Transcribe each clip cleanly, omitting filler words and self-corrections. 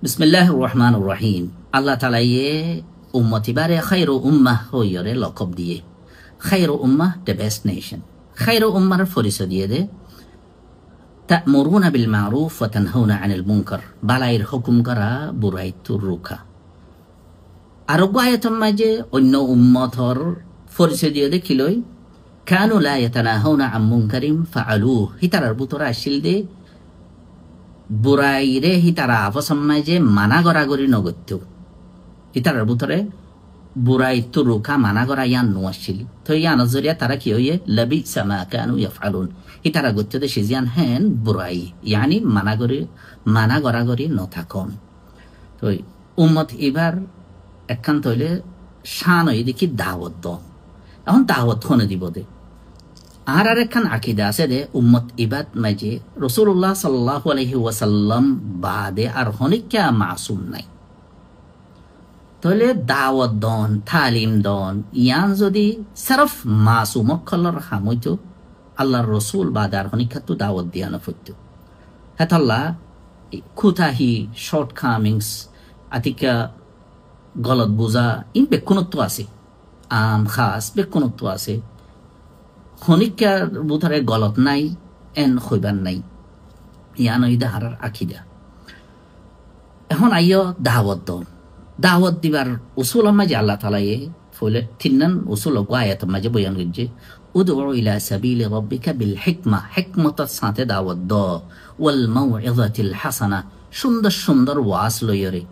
বিসমিল্লাহির রহমানির রহিম। আল্লাহ তাআলা উম্মতি বারে খায়রু উম্মাহ হইরে লকব দিয়ে খায়রু উম্মাহ দ্য বেস্ট নেশন। খায়রু উম্মার পরিচয় দিয়ে দে তা'মুরুনা বিল মারুফ ওয়া তানহাউনা আনিল মুনকার, বালাইর হুকুম করা বুরাইতুর রুখা। আর আয়াতের মাঝে অন্য উম্মতর পরিচয় দিয়ে দে কিলই কানু লা ইয়াতানাহাউনা আন মুনকারিন ফাআলুহু, হিতারার ভিতরে আসিল দে বুরাইরে হিতারা অপসম্মায় যে মানা গড়াগড়ি নগত্য, হিতারার ভিতরে বুরাই তো রুখা মানা গড়া ইয়ান নোয়াছিল। তো ইয়ান জরিয়া তারা কি হইয়ে লাবিসা মা কানু ইয়াফআলুন, হিতারা গত্যতে সিজিয়ান হেন বুরাই ইয়ানি মানা গড়াগড়ি নথাকন। তো উম্মত এবার একখান তৈলে শান হই দেখি দাওয়াত দ, এখন দাওয়াত খনে দিব দে। আর একখান আকিদা আছে দে উম্মত ইবাদ মাঝে রাসূলুল্লাহ সাল্লাল্লাহু আলাইহি ওয়াসাল্লাম বাদে আর হনিকা মাসুম নাই। তাহলে দাওয়াত দন তালিম দন ইয়ান যদি সরফ মাসুম খলর হামইত আল্লাহর রাসূল বাদে আর হনিকা তো দাওয়াত দিয়া না ফত হাতাল্লাহ খুতাহি শর্ট কামিংস আতিকা গলত বুঝা ইন বেকুনত্ব আছে, আম খাস বেকুনত্ব আছে। খনিকার বুথারে গলত নাই এন হইবার নাই, ইয়ান ইদা হারার আকিদা। এখন আইয় দাওয়াত দন, দাওয়াত দিবার উসুল মাঝে আল্লাহ তাআলা ফলে তিনন উসুল আয়াত মাঝে বয়ান করছে উদউ ইলা সাবিলি রাব্বিকা বিল হিকমা, হিকমতের সাথে দাওয়াত দ, ওয়াল মাউইযাতিল হাসানা, সুন্দর সুন্দর ওয়াজ লইরে।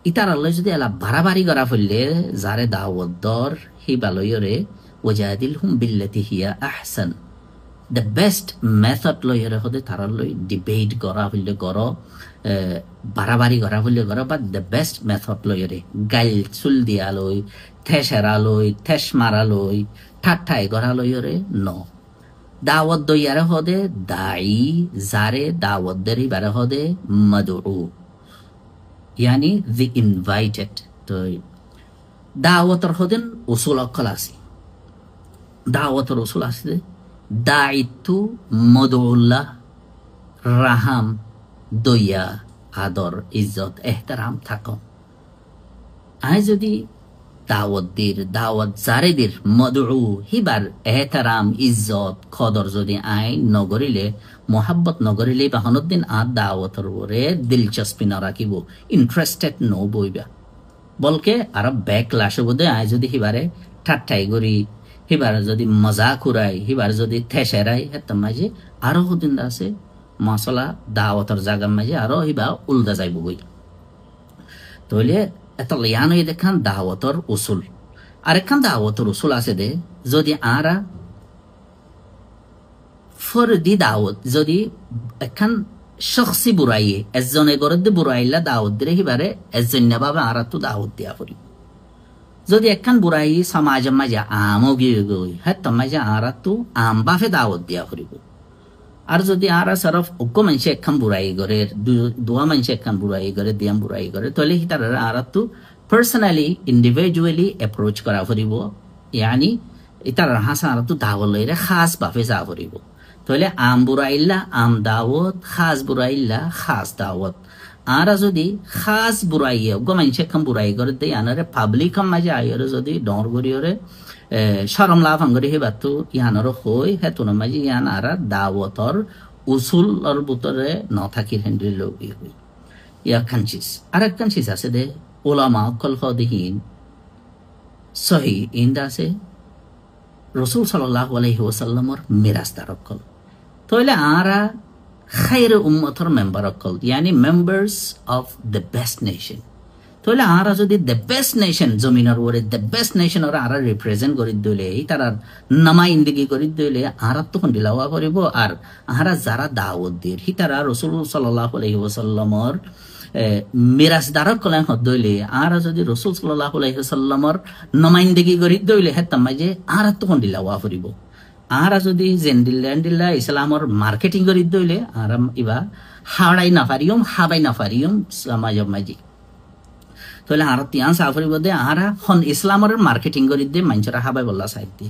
ইতার আল্লাহ যদি আলা বাড়াবাড়ি করা ফেললে যারে দাওয়াত দর হিবা লইরে ওয়াজাদিলহুম বিল্লাতি হিয়া আহসান, দ্য বেস্ট মেথড লইরে হদে তারা লই ডিবেট করা হইলে কর, বাড়াবাড়ি করা হইলে কর, বা দ্য বেস্ট মেথড লইরে গাইল চুল দিয়া লই, থেসেরা লই, থেস মারা লই, ঠাট্টাই করা লইরে ন। দাওয়াত দইয়ারে হদে দাই, যারে দাওয়াত দেরি বারে হদে মাদউ, ইয়ানি দি ইনভাইটেড। তো দাওয়াতের হদেন উসুল অকল আছে, দাওয়াতের উসুল আছে দায়িত্ব মদউল্লাহ, রাহাম দইয়া আদর ইজ্জত এহতারাম থাকো। আই যদি দাওয়াত দির দাওয়াত জারেদির মদউ হিবার এহতারাম ইজ্জত খদর যদি আই নগরিলে মোহাব্বত নগরিলে বা হনদ্দিন আর দাওয়াতের ওরে দিলচস্পি না রাখিব, ইন্টারেস্টেড ন বইবা বলকে আর ব্যাক লাসে বোধে আই যদি হিবারে ঠাট্টাই করি, হিবার যদি মজা কুরাই, হিবার যদি থেসেরাই, হেতার মাঝে আরো হদিন আছে মশলা দাওয়াতের জায়গার মাঝে আরো হিবা উল্দা যাইব বই। তাহলে এত ইয়ান দেখান দাওয়াতের উসুল। আরেকখান দাওয়াতের উসুল আছে দে যদি আরা ফরদি দাওয়াত যদি একখান শখসি বুড়াইয়ে এজনে গরদ বুড়াইলা দাওয়াত দিলে হিবারে এজন্য ভাবে আরা তো দাওয়াত দিয়া পড়ি। যদি একখান বুড়াই সমাজের মাঝে আমও গিয়ে গই হ্যাঁ তোর মাঝে আরা তো আম বাফে দাওয়াত দিয়া পড়িব। আর যদি আরা সরফ অজ্ঞ মানুষ একখান বুড়াই করে, দোয়া মানুষ একখান বুড়াই করে, দিয়াম বুড়াই করে, তাহলে তার আরা তো পার্সোনালি ইন্ডিভিজুয়ালি অ্যাপ্রোচ করা পড়িব, ইয়ানি তার হাসা আরা তো দাওয়াত লইরে খাস বাফে যা পড়িব। তাহলে আম বুড়াইল্লা আম দাওয়াত, খাস বুড়াইল্লা খাস দাওয়াত। আরা যদি খাস বুড়াইয়ে অজ্ঞ মানুষ একখান বুড়াই করে দেয় আনারে পাবলিক মাঝে আইরে যদি ডর করিওরে সরম লাভ আঙ্গরি হে বাতু ইয়ানর হই হেতুন মাঝে ইয়ান আরা দাওয়াতর উসুলর ভিতরে ন থাকি হেন্ডি লগি হই ইয়াখান চিজ। আর একখান চিজ আছে দে ওলামা অকল হদিহীন সহি ইন্দা আছে রাসূল সাল্লাল্লাহু আলাইহি ওয়াসাল্লামর মিরাসদার অকল। তাহলে আরা খায়র উম্মতর মেম্বার অকল, ইয়ানি members of the best nation. তাহলে আরা যদি দ্য বেস্ট নেশন জমিনের ওরে দ্য বেস্ট নেশন ওরা আরা রিপ্রেজেন্ট করি দিলে তারা নামাইন্দিগি করি দিলে আরা তখন দিলাওয়া করিব। আর আরা যারা দাওয়াত দিয়ে হি তারা রাসূল সাল্লাল্লাহু আলাইহি ওয়াসাল্লামর মিরাসদারক কলেন হদইলে আরা যদি রাসূল সাল্লাল্লাহু আলাইহি ওয়াসাল্লামর নামাইন্দিগি করি দিলে হেতাম মাঝে আরা তখন দিলাওয়া করিব। আরা যদি জেন্ডিল্লা ইসলামর মার্কেটিং করি দিলে আরা ইবা হাড়াই না পারিয়ম হাবাই না পারিয়ম সমাজ মাঝে। তাহলে আর তিয়ান সাফরি বদে আরা হন ইসলামর মার্কেটিং করি দে মানুষরা হাবাই বললা সাহিত্য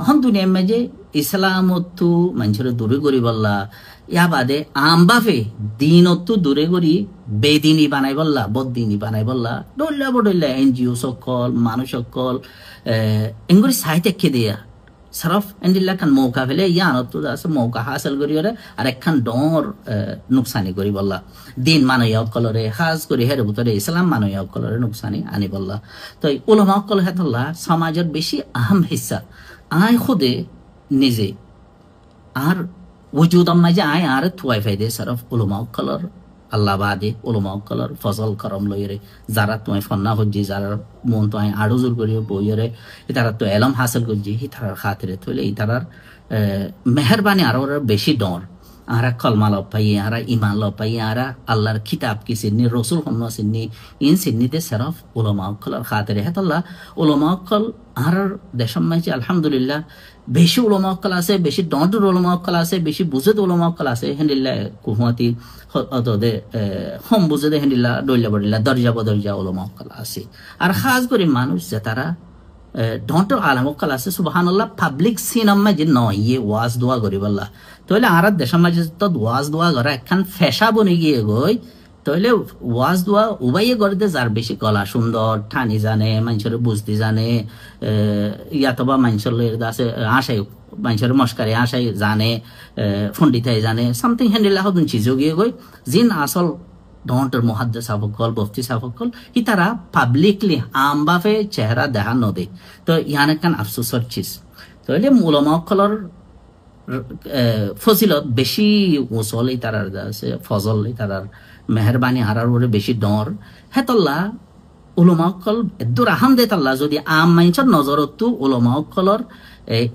হন দুনিয়ার মাঝে ইসলাম তো মানুষের দূরে করি বললা ইয়া বাদে আমবাফে দিনতো দূরে করি বেদিনী বানাই বললা বদিনী বানাই বললা ডল্লা বডল্লা এনজিও সকল মানুষ সকল এঙ্গুরি সাহিত্য কে দিয়া সারফ এন্ডিল্লা খান মৌকা ফেলে ইয়ানত আছে মৌকা হাসিল করি ওরে আর একখান ডর নুকসানি করি বললা দিন মানয় অকলরে হাজ করি হের ভিতরে ইসলাম মানয় অকলরে নুকসানি আনি বললা তো উলামা অকল হেতল্লা সমাজের বেশি আহম হিস্সা আয় খুদে নিজে আর وجود ما جاء عارض توي فايدة صرف علماء كلر الله بعده علماء كلر فضل كرم ليره زارت توي فنا هجي زار مون توي عروض كريه بويره إتارا تو علم حاصل كرجي إتارا خاطره توله إتارا مهرباني عرور بشي دور आरा कलमा लपाई आरा ईमान लपाई आरा अल्लाहर किताब की सिन्नी रसूल हम्मा सिन्नी इन सिन्नी दे सरफ उलमा कलर खातिर है तल्ला उलमा कल आरा देशम में जी अल्हम्दुलिल्लाह बेशी उलमा कल आसे बेशी डॉन्टर उलमा कल आसे बेशी बुज़द उलमा कल आसे हिंदिल्ला कुहुआती तो दे हम बुज़द हिंदिल्ला डोल्ला बड़िल्ला दर्जा बदर्जा उलमा कल आसे आर खास करी मानुष जतारा डॉन्टर आलम कल आसे सुबहानल्लाह पब्लिक सिनेमा में जिन ये वाज दुआ करी बल्ला तोले आरत देशम में जिस तो वाज दुआ करा एकखान फैशा बने गिए गोई तोले वाज दुआ उबाये करते जार बेशी कला सुंदर ठानी जाने मंचर बुझती जाने या तो बा मंचर ले दासे आशाय मंचर मस्करे आशाय जाने फंडिताय जाने समथिंग हैंडल हो दुन चीजों गिए गोई जिन आसल डॉन्टर मुहद्दिस साफकल बफ्ती साफकल ही तरह पब्लिकली आम बाफे चेहरा दहा न दे तो यहाँ कन अफसोसर चीज तो ये उलमा कलर फजिলত বেশি ওসল ইতারার আছে ফজল ইতারার মেহেরবানি হারার ওরে বেশি ডর হেতল্লা উলামা কল দূর আহাম দে তাল্লা যদি আম মাইনছর নজরত উলামা কলর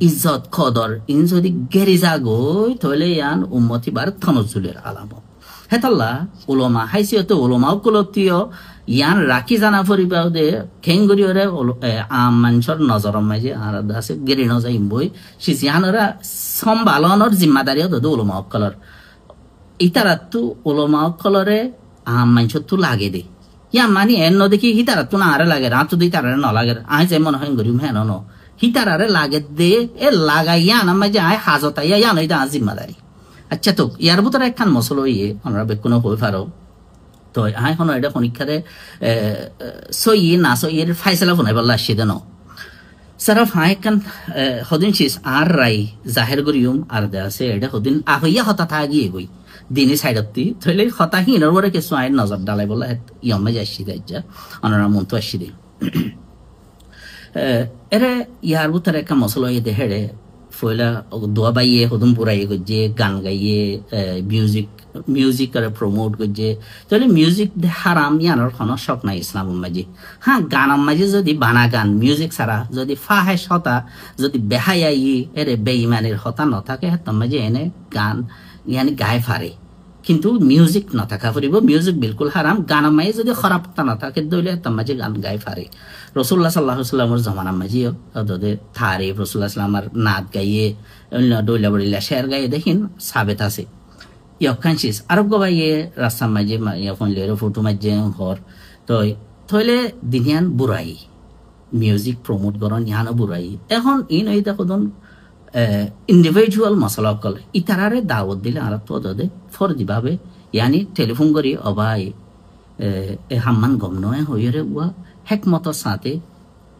ইজ্জত কদর ইন যদি গেরিজা গই তলে ইয়ান উম্মতি বার তনজুলের আলামত হেতল্লা উলামা হাইসিয়ত উলামা কলতিও ইয়ান রাখি জানা ফরিবাও দে খেঙ্গুরি ওরে আম মানছর নজরম মাঝে আর আছে গেরি ন যাই বই সিজিয়ানরা সম্ভালনর জিম্মাদারিও দদ উলামা কলর ইতারাতু উলামা কলরে আম মানছর তু লাগে দে ইয়া মানি এন ন দেখি হিতারাতু না আরে লাগে রাত দুই তারে ন লাগে আই যে মন হয় গরিম হেন ন হিতারারে লাগে দে এ লাগাইয়া না মাঝে আই হাজতাইয়া ইয়া নইদা জিম্মাদারি আচ্ছা তো ইয়ার ভিতরে একখান মসল ইয়ে আমরা বেকুনো হই পারো তো আই হন এটা পরীক্ষারে সই না সই এর ফাইসলা ফোনাই বললা আসছে ন সারা ফাইকান হদিন শেষ আর রাই জাহের গরিয়ম আর দে আছে এটা হদিন আহইয়া হতা থাকি গই দিনে সাইডতি থইলে হতা হিনর বরে কিছু আইন নজর ডালাই বলা ইয়মে যাচ্ছি যা অনরা মন তো আসছি দে এরে ইয়ার ভিতরে একটা মসল ইয়ে দেহেড়ে ফয়লা দোয়া বাইয়ে হদম পুরাইয়ে গজে গান গাইয়ে মিউজিক করে প্রমোট করছে তাহলে মিউজিক হারাম ইয়ানোর কোনো শখ নাই ইসলাম মাঝে হ্যাঁ গান মাঝে যদি বানা গান মিউজিক ছাড়া যদি ফাহেশ হতা যদি বেহায়াই এরে বেইমানের হতা ন থাকে তার মাঝে এনে গান ইয়ানি গায়ে ফারে কিন্তু মিউজিক ন থাকা ফুরিব মিউজিক বিলকুল হারাম গান মাঝে যদি খারাপ হতা ন থাকে দইলে তার মাঝে গান গায়ে ফারে রসুল্লাহ সাল্লাহ সাল্লামর জমানার মাঝেও থারে রসুল্লাহ সাল্লামার নাচ গাইয়ে ডইলা বড়িলা শের গাইয়ে দেখিন সাবেত আছে ইয়াকানশিস আরব গবাইয়ে রাস্তা মাঝে ইয়াফোন লেরো ফটো মাঝে হর তো থইলে দিনিয়ান বুড়াই মিউজিক প্রমোট করন ইয়ানো বুড়াই এখন ইন এই দেখুন ইন্ডিভিজুয়াল মশলা কল ইতারারে দাওয়াত দিলে আর তো দে ফরজি ভাবে ইয়ানি টেলিফোন করি অবাই এ হাম্মান গম নয় হইরে উয়া হেকমতের সাথে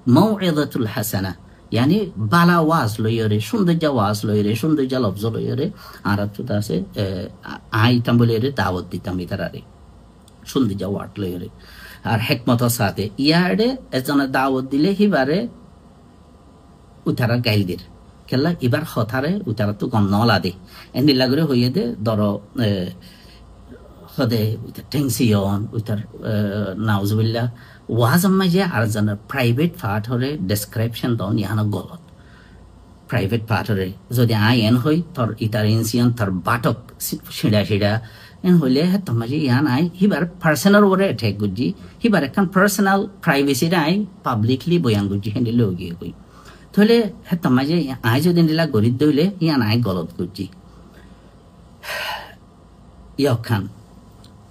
মাউইযাতুল হাসানা यानी बाला वाज लयरे सौंदर्य वाज लयरे सौंदर्य लफ्ज लयरे आरब तो আছে আই তাম্বলেরে দাওয়াত দিতাম ইতারারে সৌন্দর্য ওয়াট লয়রে আর হিকমতের সাথে ইয়ারে এজনে দাওয়াত দিলে হিবারে উতারা গাইলদের কেলা এবার হতারে উতারা তো গম নলা দে এন্দি লাগরে হইয়ে দে দর হদে টেনশন উতার নাউজুবিল্লাহ ওয়াজম মাঝে আর জানার প্রাইভেট পার্ট হলে ডেসক্রিপশন দন ইয়ানো গলত প্রাইভেট পার্ট হলে যদি আই এন হই তোর ইতার ইনসিয়ান তোর বাটক ছিড়া ছিড়া এন হইলে তোর মাঝে ইয়ান আই হিবার পার্সোনাল ওরে অ্যাটাক গুজি হিবার একখান পার্সোনাল প্রাইভেসিটা আই পাবলিকলি বয়ান গুজি হেন্দি লগিয়ে গই তাহলে হ্যাঁ তোর মাঝে আই যদি নিলা গরিব দইলে ইয়ান আই গলত গুজি ইয়াখান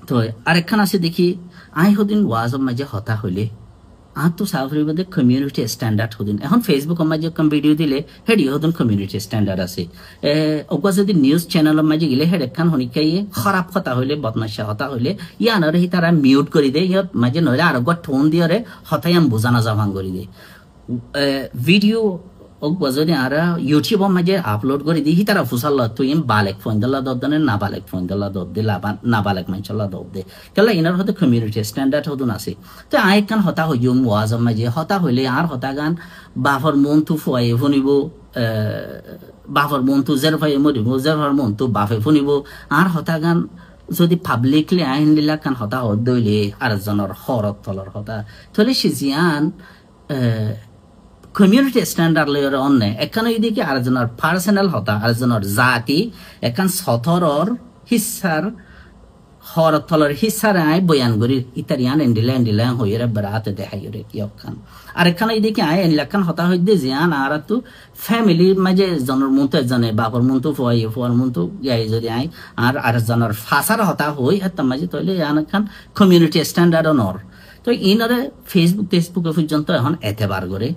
তো আরেকখান আছে দেখি আই হদিন ওয়াজম মাঝে হতা হইলে আতো সাফরি বদে কমিউনিটি স্ট্যান্ডার্ড হদিন এখন ফেসবুক মাঝে কম ভিডিও দিলে হেডি হদন কমিউনিটি স্ট্যান্ডার্ড আছে ওকা যদি নিউজ চ্যানেল মাঝে গেলে হেড একখান হনিকাইয়ে খারাপ কথা হইলে বদমাশা হতা হইলে ইয়ানরে হি তারা মিউট করে দেয় ইয়ত মাঝে নইলে আর গট টোন দিয়রে হতায়াম বোঝানা জাভান করে দেয় ভিডিও ওকা যদি আর ইউটিউব মাঝে আপলোড করে দিই হি তারা ফুসাল তুই বালেক ফোন দিলা দব দনে না বালেক ফোন দিলা দব দে না বালেক মানছলা দব দে কেলা ইনার হতে কমিউনিটি স্ট্যান্ডার্ড হদুন আছে তো আইকান হতা হইম ওয়াজ মাঝে হতা হইলে আর হতা গান বাফর মন তু ফুয়াই ফুনিব বাফর মন তু জের ভাই মরিব জের মন তু বাফে ফুনিব আর হতা গান যদি পাবলিকলি আইন দিলা কান হতা হদইলে আর জনের হরত তলর হতা তলে সিজিয়ান কমিউনিটি স্ট্যান্ডার্ড লেয়ার অন্য এখানে এদিকে আরেকজনের পার্সোনাল হতা আরেকজনের জাতি এখান সতরর হিসার হরতলর হিসার আয় বয়ান করি ইতারিয়ান এন্ডিলা হইয়ে বেড়াতে দেখাই রে ইয়খান আর এখানে এদিকে আয় এলাকান হতা হইতে জিয়ান আর তো ফ্যামিলির মাঝে জনের মতো একজনে বাপর মতো ফুয়ার মতো গাই যদি আয় আর আরেকজনের ফাঁসার হতা হই হাতার মাঝে তৈলে ইয়ান এখান কমিউনিটি স্ট্যান্ডার্ড নর তো ইনরে ফেসবুক পর্যন্ত এখন এতেবার করে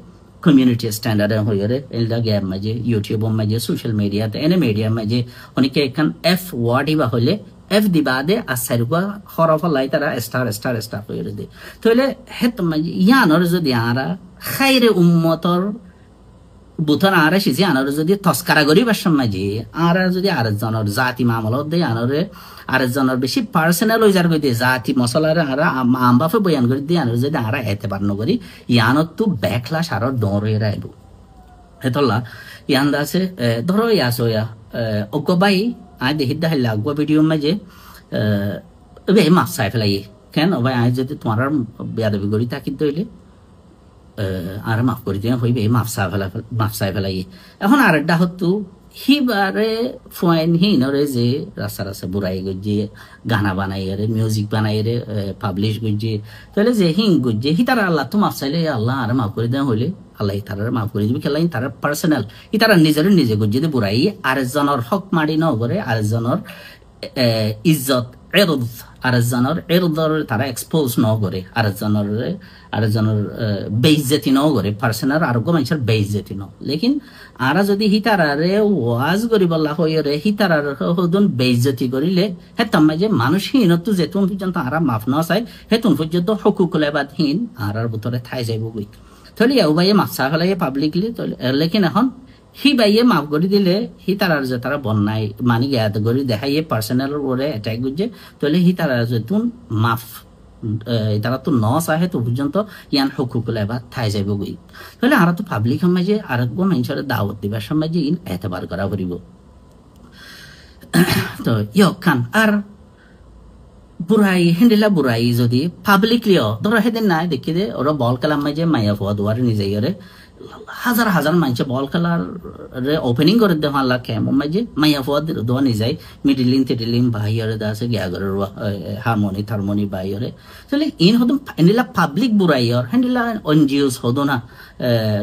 কমিউনিটি স্ট্যান্ডার্ড হয়ে এলদা গ্যাপ মাঝে ইউটিউব মাঝে সোশ্যাল মিডিয়াতে এনে মিডিয়া মাঝে অনেকে এখান এফ ওয়ার্ড ইবা হলে এফ দিবা দে আর সাইরুয়া হরফ লাই তারা স্টার হয়ে দে তাহলে হেত মাঝে ইয়ানর যদি আরা খাইরে উম্মতর বুথর আরে সিজি আনর যদি তস্কারা গরিবার মাঝে আর যদি আরেকজনের জাতি মামলত দেয় আনরে আরেকজনের বেশি পার্সোনাল হয়ে যার দিয়ে জাতি মশলার আর আমবাফে বয়ান করে দিয়ে আনর যদি আরা এতে পার নগরি ইয়ানত তো ব্যাকলাস আরো ডর হয়ে রাইব হেতল্লা ইয়ান আছে ধরো ইয়াস হইয়া অগবাই আয় দেখি দেখাই লাগবো ভিডিও মাঝে মাফ চাই ফেলাই কেন ভাই আয় যদি তোমার বেয়াদবি করি থাকি দইলে আর মাফ করে দিয়ে হইবে মাফ চাই ফেলাই এখন আর একটা হতো হিবারে ফয়েন হিনরে যে রাস্তা বুড়াই গজ্জে গানা বানাই রে মিউজিক বানাই রে পাবলিশ গজ্জে তাহলে যে হিং গজ্জে হি তারা আল্লাহ তো মাফ চাইলে আল্লাহ আর মাফ করে দেওয়া হইলে আল্লাহ তারা মাফ করে দিবি খেলাই তারা পার্সোনাল ই তারা নিজে গজ্জে বুড়াই আরেকজনের হক মারি ন করে আরেকজনের ইজ্জত এরদ আরেকজনের এরদর তারা এক্সপোজ ন করে আরেকজনের বেইজ্জতি ন করে পার্সোনাল আরোগ্য মানুষের বেইজ্জতি ন লেকিন আরা যদি হিতারারে ওয়াজ করি বলা হয়ে রে হিতারার হদুন বেইজ্জতি করিলে হেতাম যে মানুষহীন তো যেতুন পর্যন্ত আরা মাফ ন চাই হেতুন পর্যন্ত হকুকুল এবাদহীন আরার ভিতরে ঠাই যাইব গই তাহলে এও বাইয়ে মাফ চা ফেলাই পাবলিকলি লেকিন এখন হি বাইয়ে মাফ করে দিলে হি তারার যে তারা বন্যায় মানি জ্ঞাত করে দেখাইয়ে পার্সোনালের ওরে অ্যাটাক করছে তাহলে হি তারা যেতুন মাফ তারা তো ন চাহে তো পর্যন্ত ইয়ান হকুকুল এবার ঠাই যাইব গই তাহলে আর তো পাবলিক সমাজে আর মানুষের দাওয়াত দিবার সমাজে ইন এতবার করা করিব তো ইয়খান আর বুড়াই হেন্ডিলা বুড়াই যদি পাবলিকলিও ধরো সেদিন নাই দেখি দে ওরা বল খেলার মাঝে মাইয়া ফুয়া দুয়ারে নিজে হাজার মানুষ বল খেলার ওপেনিং করে দেওয়া আল্লাহ কেমন মাঝে মাইয়া ফুয়া দোয়া নিজাই মিডিলিং বাহিরে আছে গ্যাগরের হারমোনি বাহিরে তাহলে ইন হতো হেন্ডিলা পাবলিক বুড়াইয়র হেন্ডিলা এনজিওস হতো না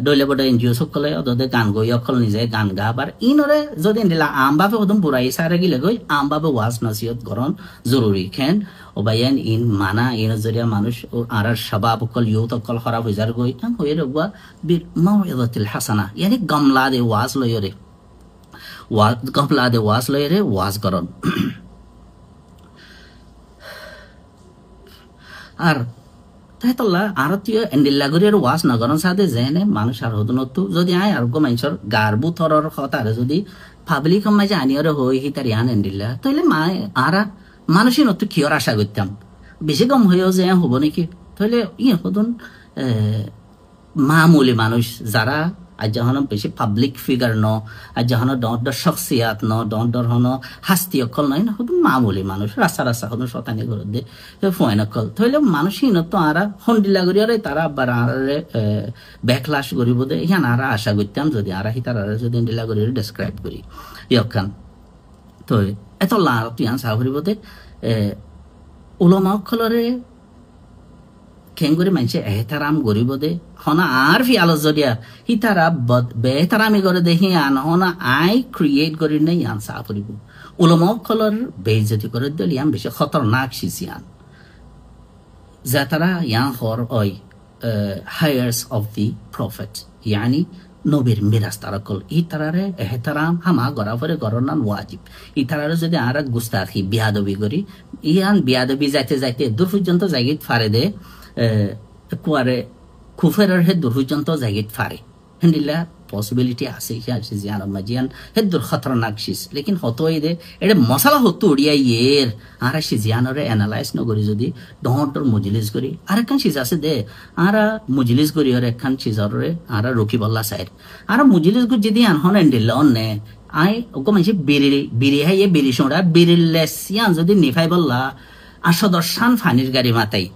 ডইলে বড় এনজিও সকলে ওদের গান গই অকল নিজে গান গাবার ইনরে যদি হেন্ডিলা আমভাবে হতো বুড়াই সারে গিলে গই আমভাবে ওয়াজ নসিহত করন জরুরি খেন ওবায়ান ইন মানা ইন জরিয়া মানুষ আর সবাব অকল ইউথ অকল খারাপ হয়ে যার গই হয়ে রগুয়া মাউইযাতুল হাসানা ইয়ানি গামলা দে ওয়াজ লয়রে ওয়াজ করন আর তাই তোলা আর তুই এন্ডিল্লা করে ওয়াজ নগরন সাথে যেনে মানুষ আর হতো নতো যদি আয় আর মানুষের গারবু থরর কথা যদি পাবলিক সমাজে আনিয়রে হই হি তার ইয়ান এন্ডিল্লা তাইলে মায় আর মানুষই নতো কিয়র আশা করতাম বেশি কম হয়েও যে হবো নাকি তাহলে ইয়ে হতন মামুলি মানুষ যারা আজ যখন বেশি পাবলিক ফিগার ন আজ যখন ডর শখসিয়াত ন ডর হন হাস্তি অকল নয় না হতো মামুলি মানুষ রাস্তা হতো শতানি করে দে ফোন অকল তাহলে মানুষই নতো আরা হন্ডিলা করিয়ারে তারা আবার আরে ব্যাকলাস করিব দে ইহান আরা আশা করতাম যদি আরা হিতার যদি হন্ডিলা করি ডেসক্রাইব করি ইয়খান তো এত লাভ তুই আন চাহ করিব দে উলমা অকলরে খেঙ্গুরি মানুষে এহতারাম গরিব দে হনা আর ফিয়ালত যদিয়া হিতারা বেহতারামি করে দে হিয়ান হনা আই ক্রিয়েট করি নাই ইয়ান চাহ করিব উলমা অকলর বেইজ্জতি করে দিল ইয়ান বেশি খতরনাক সিসিয়ান যা তারা ইয়ান হর ওই hires of the prophet yani নবীর মিরাজ তারা কল ই তারারে এহতারাম হামা গড়া পরে গড়নান ওয়াজিব ই তারারে যদি আর গুস্তাখি বিয়াদবি করি ইয়ান বিয়াদবি যাইতে যাইতে দূর পর্যন্ত জায়গিত ফারে দে কুয়ারে খুফেরের হে দূর পর্যন্ত জায়গিত ফারে হেন্ডিলা পসিবিলিটি আছে সে জিয়ান মাজিয়ান হে দূর খতরনাক শিস লেকিন হতোই দে এটা মশলা হতো উড়িয়া ইয়ের আর সে জিয়ানরে অ্যানালাইজ নকরি যদি ডহটর মজলিস করি আর একখান চিজ আছে দে আর মজলিস করি আর একখান চিজরে আর রকি বল্লা সাইড আর মজলিস করি যদি আনহন এন্ডিল অনে আই ওকে মানসি বিরি হাই বিরি সোড়া বিরিলেস ইয়ান যদি নিফাই বললা আর সদর্শান ফানির গাড়ি মাথায়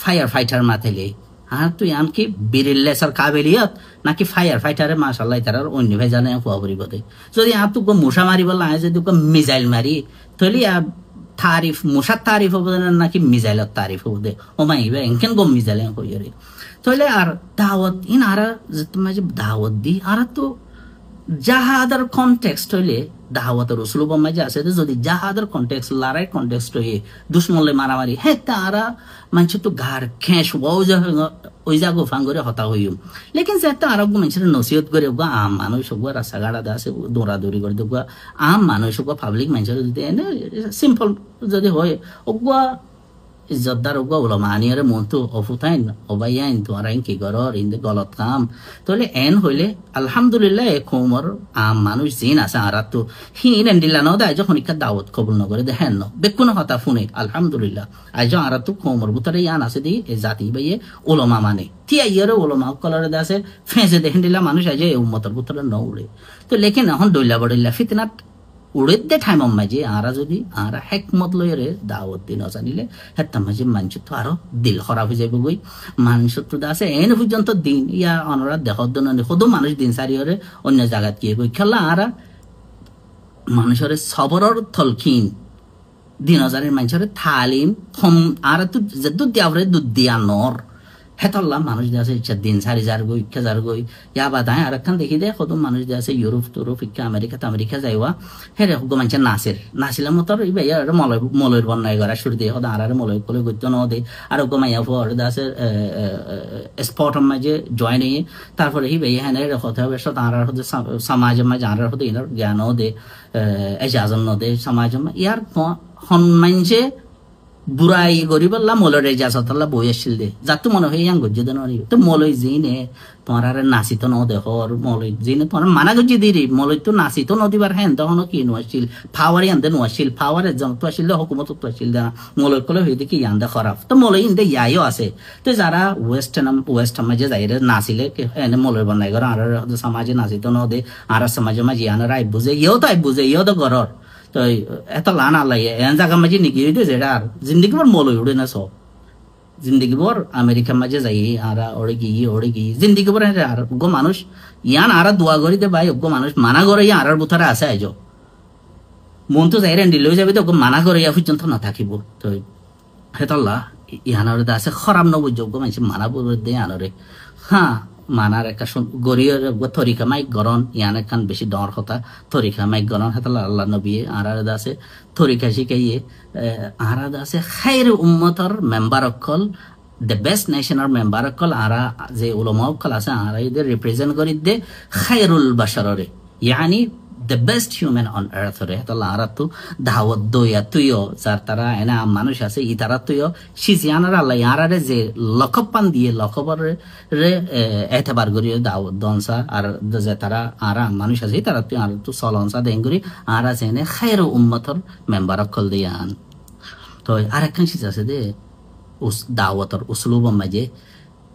ফায়ার ফাইটার মাথাইলে আর তুই আনকি বিরিলেসর কাবিলিয়ত নাকি ফায়ার ফাইটারে মাশাআল্লাহ তারার অন্য ভাই জানে কুয়া পরিব দে যদি আর তুই মশা মারি বললা যদি মিসাইল মারি তাহলে তারিফ মশার তারিফ হবো নাকি মিসাইলের তারিফ হবো দে ও মাইবে এনকেন গো মিসাইল কইরে তাহলে আর দাওয়াত ইন আর তোমার যে দাওয়াত দি আর তো জাহাদার কনটেক্সট হইলে দাওয়াতের উসলুব মাঝে আছে যদি জাহাদার কনটেক্সট লড়াই কনটেক্সট হয়ে দুশ্মনলে মারামারি হ্যাঁ তারা মানুষ তো ঘর খেস ওই জাগো ফাঙ্গরে হতা হইম লেকিন যেটা আর মানুষের নসিহত করে আম মানুষ হোক রাস্তাঘাটা আছে দৌড়াদৌড়ি করে দেখবা আম মানুষ হোক পাবলিক মানুষের যদি এনে সিম্পল যদি হয় ওগুয়া ইজ্জতদার ওগুয়া ওলামা আনিয়ারে মন তো অফুতাইন অবাইয়াইন তোমার কি গরর ইন্দে গলত কাম তাহলে এন হইলে আলহামদুলিল্লাহ এ খোমর আম মানুষ জিন আছে আর তো হিন এন্ডিল্লা ন দেয় যখন ইকা দাওয়াত কবুল নগরে দেখেন ন বেকুন হতা ফোনে আলহামদুলিল্লাহ আজ আর তো খোমর ভিতরে ইয়ান আছে দি এ জাতি বাইয়ে ওলমা মানে তিয়া ইয়ারে ওলমা কলরে আছে ফেঁসে দেখেন দিলা মানুষ আজ এই উম্মতের ভিতরে ন উড়ে তো লেকিন এখন দইলা বড়িল্লা ফিতনাত উড়ে ঠাইম মাঝে আরা যদি আর হেকমত লইরে দাওয়াত দিন জানিলে হেতা মাঝে মানুষ তো আরো দিল খারাপ হয়ে যাবে গই মানুষ তো আছে এনে পর্যন্ত দিন ইয়া অনরা দেহর দিন সদো মানুষ দিন সারিয়রে অন্য জায়গাত গিয়ে গই খেলা আর মানুষের সবরর থলখিন দিন হাজারের মানুষের তালিম আর তো যে দুধ দিয়া দুধ দিয়া নর হেতল্লা মানুষ দিয়ে আছে ইচ্ছা দিন সারি যার গই ইচ্ছা যার গই ইয়া বাদায় আর একখান দেখি দে কত মানুষ দিয়ে আছে ইউরোপ টুরোপ ইচ্ছা আমেরিকা যাইবা হেরে গো মানুষ নাচিলাম মতর ইবা ইয়ার মলয়ের বন্যায় করা শুরু দিয়ে হদা আর মলয় কলে গত্য ন দে আর গো মাইয়া ফর আছে স্পট মাঝে জয়েন হয়ে তারপরে হি ভাই হ্যাঁ হতে হবে সব আর হতে সমাজের মাঝে আর হতে ইনার জ্ঞানও দে এজাজন ন দে সমাজের ইয়ার হনমানছে বুড়াই গরিবল্লা মলরে যাচতল্লা বই আসছিল দে যার তো মনে হয় ইয়াং গজ্জে দেন তো মলই জিনে তোমার আর নাচিত ন দেখর মলই জিনে তোমার মানা গজ্জে দিরি মলই তো নাচিত নদিবার হ্যাঁ তখন কি নোয়াছিল ফাওয়ারি আনতে নোয়াছিল ফাওয়ারের জন তো আসছিল হুকুমত তো আসছিল না মলই কলে হয়ে দেখি ইয়ান্দা খারাপ তো মলই ইন্দে ইয়াইও আছে তো যারা ওয়েস্ট মাঝে যাইরে নাচিলে এনে মলই বনাই কর আর সমাজে নাচিত ন দে আর সমাজে মাঝে ইয়ানোর আই বুঝে ইয়েও তো আই বুঝে ইয়েও তো ঘরর তো এত লানা লাগে এন জায়গা মাঝে নিকি যেটা আর জিন্দগি ভর মলই উড়ে না সব জিন্দগি ভর আমেরিকার মাঝে যাই আর ওড়ে গিয়ে জিন্দগি ভর আর গো মানুষ ইয়ান আর দোয়া করি দে ভাই গো মানুষ মানা করে ইয়া আর বুথারে আছে আজ মন তো যাই রেন্ডি লই যাবে তো মানা করে ইয়া পর্যন্ত না থাকিব তো হেতল্লা ইয়ানরে আছে খরাব নবযোগ্য মানুষ মানা বলে দে আনরে হ্যাঁ মানার একটা গরিয়র তরিকা মাইক গরন ইয়ান একখান বেশি ডর হতা তরিকা মাইক গরন হেতালা আল্লাহ নবী আর আছে তরিকা শিখাইয়ে আর আছে খাইর উম্মতর মেম্বার অকল দ্য বেস্ট নেশনের মেম্বার অকল আর যে উলমা অকল আছে আর এদের রিপ্রেজেন্ট করি দে Khairul বাশাররে ইয়ানি the best human on earth re to lara tu dawat doya tuyo sar tara ena মানুষ আছে ইতারা তুইও সিজিয়ানার আল্লাহ ইয়ারারে যে লকপান দিয়ে লকবার রে এতবার করি দাওয়াত দনসা আর যে তারা আরা মানুষ আছে তারা তুই আর তো সলনসা দেঙ্গুরি আর আছে নে খায়রু উম্মতর মেম্বার কল দিয়ান তো আরেকখান সিজ আছে দে উস দাওয়াতর উসলুব মাঝে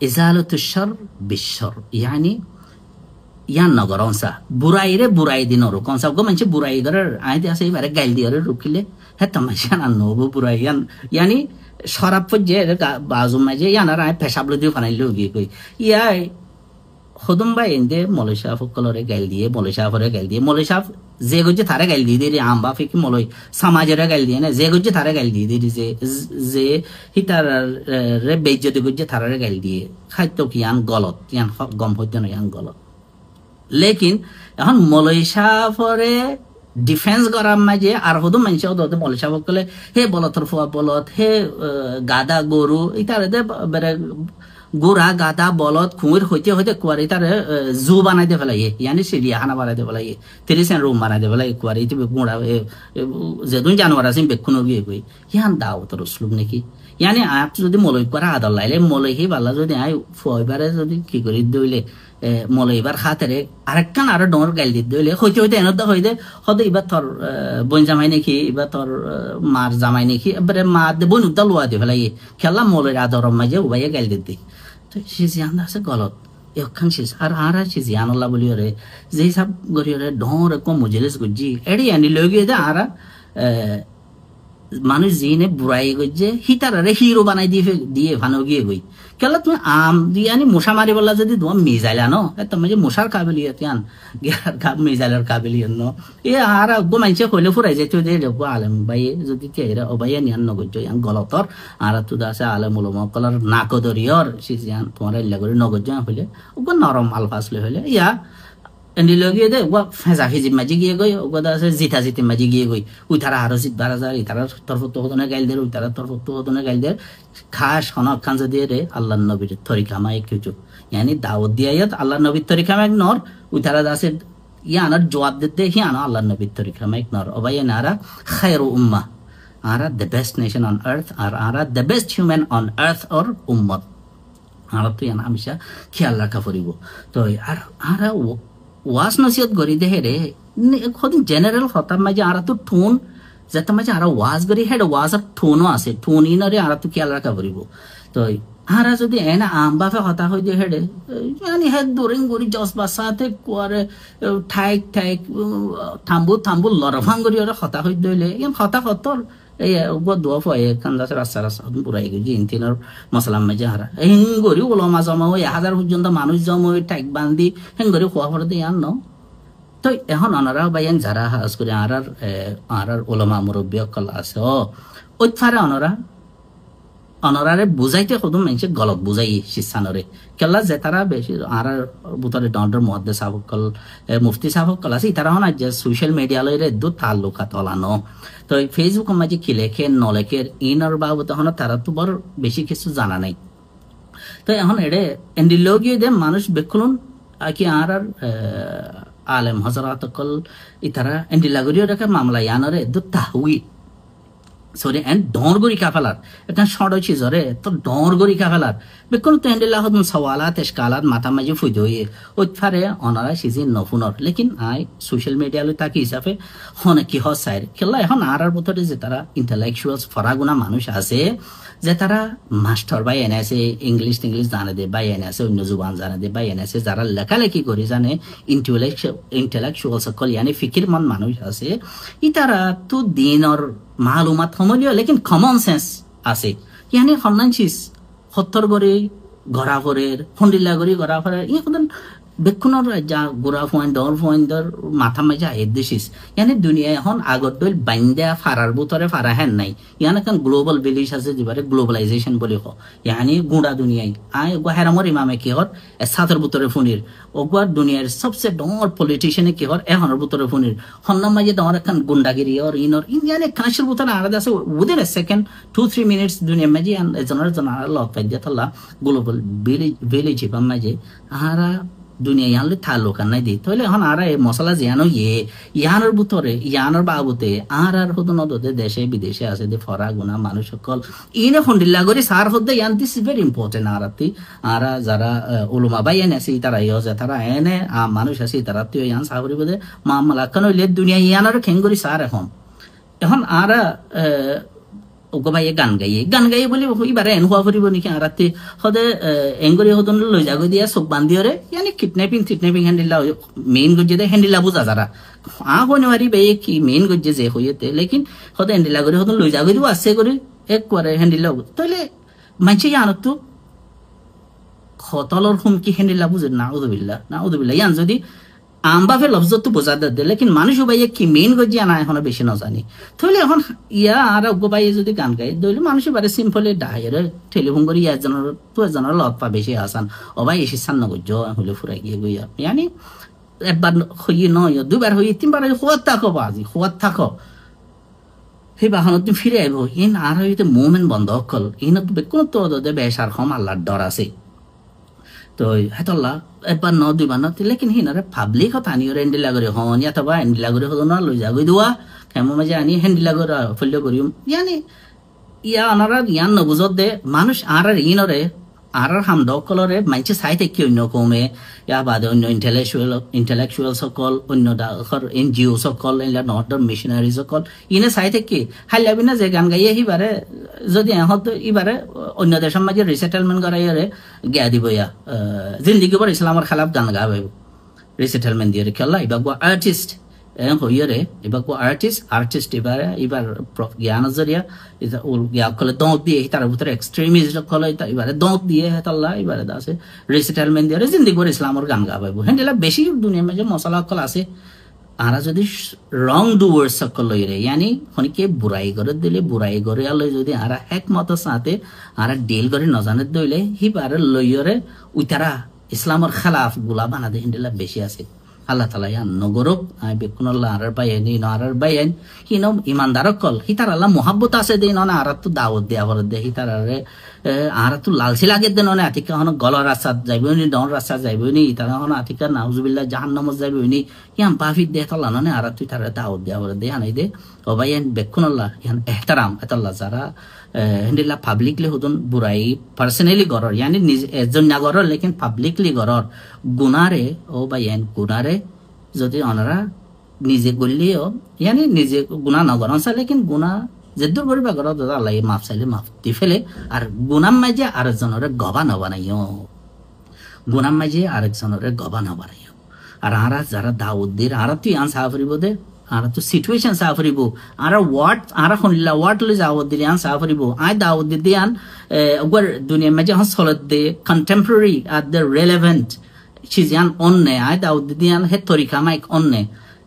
ইজালাতুশ শার বিশর yani ইয়ান নগরনসা বুরাইরে বুরাই দিনর কোনসা গো মানছে বুরাই গরের আইতে আছে এবারে গাইল দিয়ারে রুকিলে হে তামাশা না নবু বুরাই ইয়ানি শরাব ফজে বাজু মাঝে ইয়ানার আই পেশাবলে দি ফানাইলো গি কই ইয়াই খদম ভাই এন্ডে মলেশিয়া ফকলরে গাইল দিয়ে মলেশিয়া যে গজে থারে গাইল দিয়ে রে আম্বা ফিকি মলই সমাজের গাইল দিয়ে না যে গজে থারে গাইল দিয়ে দি যে হিতার রে বেজ্জতি গজে থারে গাইল দিয়ে খাইতো কি আন গলত ইয়ান গম হইতো না ইয়ান গলত লেকিন এখন মলইশা পরে ডিফেন্স করার মাঝে আর হদু মানুষ হতে মলইশা বলে হে বলতর ফুয়া বলত হে গাদা গরু ইতারে বেড়ে গোড়া গাদা বলদ খুঁড় হইতে হইতে কুয়ারি তার জু বানাই দে ফেলাই ইয়ানি চিড়িয়াখানা বানাই দে ফেলাই 30 রুম বানাই দে ফেলাই কুয়ারি গোড়া যেদিন জানোয়ার আছে বেক্ষণ গিয়ে গই ইয়ান দাওয়াতর উসলুব নাকি ইয়ানি আপ যদি মলই করা আদর লাইলে মলই হি বালা যদি আই ফয়বারে যদি কি করি দইলে মলইবার খাতেরে আরেকখান আরো ডর গাইল দিত দইলে হইতে হইতে এনত হইতে হদে এবার তোর বোন জামাই নাকি এবার তোর মার জামাই নাকি এবারে মা দে বোন উদ্দা লোয়া দে ফেলাই খেলা মলইর আদর মাঝে উবাইয়া গাইল দিত তো সে জিয়ান আছে গলত একখান শেষ আর আর আছে জিয়ান আল্লাহ বলি রে যেই সব গরি রে ডর কম মজলিস গুজি এডি আনি লগে দে আর মানুষ জিনে বুড়াই গইছে হিতারে হিরো বানাই দিয়ে ভানো গিয়ে গই কেলা তুমি আম দিয়ে আনি মশা মারি বললা যদি তোমার মিজাইলা ন তোমার যে মশার কাবিলিয়ত ইয়ান মিজাইলের কাবিলিয়ত ন এ আর গো মানছে কইলে ফুরাই যেতে দে গো আলেম ভাই যদি তেরা ও ভাই নিয়ান নগজ ইয়ান গলতর আর তুদা আছে আলেম উলামা কলার নাকদরিয়র সিজিয়ান তোমার ইল্লা করে নগজ হইলে ও নরম আলফাসলে হইলে ইয়া এন্ডি লগিয়ে দে ও ফেজা ফেজি মাজি গিয়ে গই ও গদা আছে জিতা জিতে মাজি গিয়ে গই উই তারা আরো জিত 12,000 ইতারা তরফত হদনে গাইল দে উই তারা তরফত হদনে গাইল দে খাস হনক খান যদি রে আল্লাহর নবীর তরিকা মাই কিছু ইয়ানি দাওয়াত দিয়াত আল্লাহর নবীর তরিকা মাই নর উই তারা আছে ইয়ানার জবাব দিতে হিয়ানো আল্লাহর নবীর তরিকা মাই নর অবাই নারা খায়রু উম্মাহ আরা the best nation on earth আর আরা the best human on earth অর উম্মত আরা তো ইয়ানা হামেশা খেয়াল রাখা পড়িব তো আর আরা ওয়াজ নসিহত করি দে রে খদিন জেনারেল হতাম মাঝে আর তো ঠোন যেতে মাঝে আর ওয়াজ করি হেড ওয়াজ আর ঠোনও আছে ঠোন ইনরে আর তো খেয়াল রাখা পড়িব তো আর যদি এনা আম বাফে হতা হই দে হেডে মানে হেড দোরিং গরি জস বাসাতে কোয়ারে ঠাইক ঠাইক থাম্বু লরভাং গরি আর হতা হই দইলে এম হতা হতর এই দোয়া ফয়ে কান্দা রাস্তা রাস্তা পুরাই গেছি ইনতিনার মশলাম মাঝে হারা হেঙ্গরি ওলমা জমা ওই 1000 পর্যন্ত মানুষ জমা ওই টাইক বান্ধি হেঙ্গরি খোয়া পরে দিয়ে আন তো এখন অনারা বাইন যারা হাজ করে আর ওলমা মুরব্বী অকল আছে ওই ফারে অনরারে বুঝাইতে কদম মানুষে গলত বুঝাই শিসানরে কেলা যে তারা বেশি আর বুতরে ডন্ডর মহাদ্দেশ সাহকল মুফতি সাহকল আছে তারা হন যে সোশ্যাল মিডিয়া লইরে দু তাল্লুকাত অলানো তো ফেসবুক মাঝে কি লেখে নলেখের ইনর বাবদ হন তারা তো বড় বেশি কিছু জানা নাই তো এখন এড়ে এন্ডি লগিয়ে দে মানুষ বেকুলুন কি আর আলেম হজরাতকল ইতারা এন্ডি লাগরিও রেখে মামলা ইয়ানরে দু তাহউই সরি এন্ড ডর গরি কাফালার এটা শর্ট হচ্ছে জরে তো ডর গরি কাফালার বেকুন তো হ্যান্ডেলা হদম সওয়ালাত ইশকালাত মাথা মাঝে ফুইদ হয়ে ওই ফারে অনারা সিজি নফুনর লেকিন আই সোশ্যাল মিডিয়া লই তাকি হিসাবে হনে কি হসাইর খেলা এখন আর ভিতরে যে তারা ইন্টেলেকচুয়ালস ফরাগুনা মানুষ আছে যে তারা মাস্টার বাই এনেছে ইংলিশ জানে দে বাই এনেছে অন্য জুবান জানে দে বাই এনেছে যারা লেখালেখি করে জানে ইন্টেলেকচুয়াল সকল ইয়ানি ফিকির মন মানুষ আছে ই তারা তো দিনর মালুমাত সমলীয় লেকিন কমন সেন্স আছে ইয়ানি হন্নানছিস সত্তর করে গড়া ফরের হন্ডিল্লা করে গড়া ফরের ইয়ে কোন বেক্ষণর যা গোড়া ফয়েন ডর ফয়েনদর মাথা মাঝে আয়ের দেশিস ইয়ানি দুনিয়া এখন আগত দল বাইন্দা ফারার বুতরে ফারা হেন নাই ইয়ান এখন গ্লোবাল ভিলেজ আছে যেবারে গ্লোবালাইজেশন বলি হ ইয়ানি গুড়া দুনিয়ায় আয় গো হেরামর ইমামে কি হর সাতের বুতরে ফোনির ওগুয়ার দুনিয়ার সবচেয়ে ডর পলিটিশিয়ানে কি হর এখনের বুতরে ফোনির হন্নার মাঝে ডর এখন গুন্ডাগিরি ওর ইনর ইয়ানি খানাসের বুতরে আলাদা আছে উইদিন এ সেকেন্ড 2-3 মিনিটস দুনিয়া মাঝে এজনের লক পাই দিয়ে তাল্লা গ্লোবাল ভিলেজ ইবাম মাঝে আহারা দুনিয়া ইয়ানলে থালোকান নাই দি তাহলে এখন আর এই মশলা জিয়ানো ইয়ানোর ভিতরে ইয়ানোর বাবুতে আর হতো নদতে দেশে বিদেশে আছে দে ফরা গুনা মানুষ সকল ইনে হন্ডিল্লা করে সার হতে ইয়ান দিস ইজ ভেরি ইম্পর্টেন্ট আরাতি আর যারা উলুমা বাই এনে আছে তারা ইয়ে যে তারা এনে মানুষ আছে তারা তো ইয়ান সাবরি বদে মামলা কেন হইলে দুনিয়া ইয়ানোর খেঙ্গরি সার এখন আর ওগো ভাই গান গাইয়ে বলি এবারে এন হওয়া ফুরিব নাকি রাতে সদে এংগরি হতন লৈ যাগো দিয়া চোখ বান্ধিরে ইয়ানি কিডন্যাপিং হ্যান্ডিলা মেইন গজ্জে দে হ্যান্ডিলা বুঝা যারা কইনে পারি বে কি মেইন গজ্জে যে হইতে লেকিন সদে হ্যান্ডিলা করে হতন লৈ যাগো দিব আছে করে এক করে হ্যান্ডিলা তাইলে মানছে জানো তো খতলর হুমকি হ্যান্ডিলা বুঝে না উদুবিল্লা ইয়ান যদি আমবাফে লফজত তো বোঝা দে লেকিন মানুষ ভাইয়ে কি মেইন গজ্জি আনা এখনো বেশি না জানি তাহলে এখন ইয়া আর অজ্ঞ ভাইয়ে যদি গান গাই দইলে মানুষ বারে সিম্পলি ডাইরে টেলিফোন করি এজনের লত পা বেশি আসান ও ভাই এসে সান্ন গজ্জ হলে ফুরাই গিয়ে গইয়া ইয়ানি একবার হইয়ে নয় দুবার হইয়ে তিনবার হওয়ার থাকো বাজি হওয়ার থাকো সেই বাহনত তুমি ফিরে আইব ইন আর হইতে মুভমেন্ট বন্ধ অকল ইন কোনো তো বেসার হম আল্লাহর ডর আছে তো হেতল্লা একবার ন দুইবার ন লেকিন হিনারে পাবলিক হতানি ওরে এন্ডিলা করে হন অথবা এন্ডিলা করে হতো না লই যাগই দোয়া কেমন মাঝে আনি হেন্ডিলা করে ফেললে করিম ইয়ানি ইয়া আনারা ইয়ান নবুজত দে মানুষ আর ইনরে আর হাম দকলরে মাইছে চাই থাকি অন্য কমে ইয়া বাদে অন্য ইন্টেলেকচুয়াল সকল অন্য NGO সকল এলা নর্থ মিশনারি সকল ইনে চাই থাকি হাইলাবি না যে গান গাইয়ে সিবারে যদি এহত ইবারে অন্য দেশের মাঝে রিসেটেলমেন্ট করাইরে গিয়া দিব ইয়া জিন্দিগি পর ইসলামের খেলাফ গান গাবে রিসেটেলমেন্ট দিয়ে খেলা ইবা আর্টিস্ট হইরে এবার আর্টিস্ট এবার জ্ঞান জরিয়া কলে দঁত দিয়ে তার ভিতরে এক্সট্রিমিস্ট কলে এবারে দঁত দিয়ে হেতাল্লা এবারে আছে রিসেটেলমেন্ট দিয়ে জিন্দিগি করে ইসলামের গান গাবাইব হেন্ডেলা বেশি দুনিয়ার মাঝে মশলা কল আছে আরা যদি রং ডুয়ার্স সকল লইরে ইয়ানি খনিকে বুড়াই করে দিলে বুড়াই করে আলো যদি আরা একমত সাথে আরা ডিল করে নজানে দইলে হিবারে লইরে উইতারা ইসলামের খেলাফ গুলা বানাদে হেন্ডেলা বেশি আছে আল্লাহ তালা ইয়ান নগরক বেকুন আল্লাহ আরার বাইন ইন আরার বাইন হিনো ইমানদার কল হিতার আল্লাহ মোহাব্বত আছে দে ননে আরার তো দাওয়াত দেয়া বলে দে হিতার আরে আরা তো লালসি লাগে দে ননে আতিকা হন গলর রাস্তাত যাইবনি ডন রাস্তা যাইবনি ইতার হন আতিকা নাউজুবিল্লাহ জাহান্নামত যাইবনি ইয়ান পাফিত দে তাল্লাহ ননে আরা তুই তার দাওয়াত দেয়া বলে দে আনাই দে ও বাইন বেকুন আল্লাহ ইয়ান ইহতারাম এতাল্লাহ যারা হেন্ডিল্লা পাবলিকলি হদন বুড়াই পার্সোনালি গরর ইয়ানি এজন না গরর লেকিন পাবলিকলি গরর গুনারে ও বাইন গুনারে যদি ওনারা নিজে গলিও ইয়ানি নিজে গুণা নগরন চাই লেকিন গুণা যে দূর করিবা গর দাদা আল্লাহ মাফ চাইলে মাফ দি ফেলে আর গুনাম মাঝে আরেকজনের গবা নবানাইও গুনাম মাঝে আরেকজনের গবা নবানাইও আর আরা যারা দাউদ দিয়ে আরা তুই আন সাফরিব দে আর তো সিচুয়েশন সাফরিব আর আরা শুনলা ওয়াট লই দাউদ দিলে আন সাফরিব আই দাউদ দি আন ওগর দুনিয়া মাঝে হন সলত দে কন্টেম্পোরারি আর দ্য রেলেভেন্ট চিজান অন্যে আই দাউদ দি আন হে তরিকা মাইক অন্যে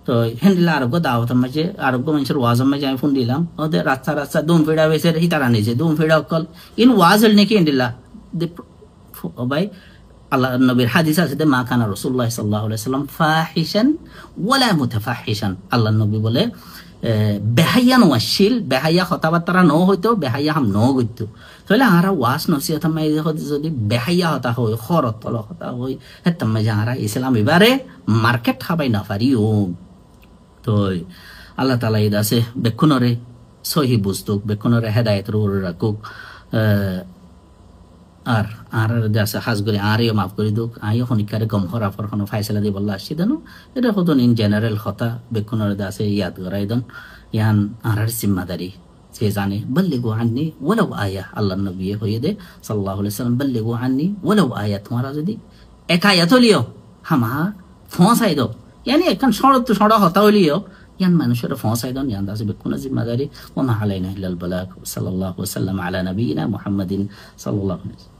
তো হেন্ডিলা আরোগ্য দাওয়াত মাঝে আরোগ্য মানুষের ওয়াজ মাঝে আমি ফোন দিলাম ওদের রাস্তা দুম ফিডা বেসে হিতারা নিছে দুম ফিডা অকল ইন ওয়াজ হল নাকি হেন্ডিলা ভাই আল্লাহ নবীর হাদিস আছে মা কানা রাসূলুল্লাহ সাল্লাল্লাহু আলাইহি সাল্লাম ফাহিশান ওয়ালা মুতাফাহিশান আল্লাহ নবী বলে বেহাইয়া নওয়াশিল বেহাইয়া কথাবার্তা ন হইতো বেহাইয়া হাম ন গইতো তাহলে আরা ওয়াজ নসিহত মাই যদি বেহাইয়া হতা হয় খরত তল হতা হয় হেতম মাঝে আরা ইসলাম এবারে মার্কেট হাবাই না পারিও তো আল্লাহ তাআলা ইদ আছে বেকুনরে সহি বুঝতুক বেকুনরে হেদায়েত রুর রাখুক আর আর দেশে হাজ করে আরেও মাফ করে দুক আইও খনিকারে গম হরা ফর কোনো ফাইসলা দি বল্লা আসি দেন এটা হদন ইন জেনারেল কথা বেকুনরে দেশে ইয়াদ করাই দেন ইয়ান আর জিম্মাদারি যে জানে বল্লিগু আন্নি ওয়ালাউ আয়া আল্লাহ নবী হয়ে দে সাল্লাল্লাহু আলাইহি সাল্লাম বল্লিগু আন্নি ওয়ালাউ আয়া তোমারা যদি এক আয়াত হলিও হামা ফসাই দাও ইয়ানি এখন শরত শড়া হতা হলিও ইয়ান মানুষের ফসাই দাও ইয়ান দাসে বেকুন জিম্মাদারি ওয়া মা আলাইনা ইল্লাল বালাগ সাল্লাল্লাহু আলাইহি ওয়াসাল্লাম আলা নবিয়িনা মুহাম্মাদিন সাল্লাল্লাহু আলাইহি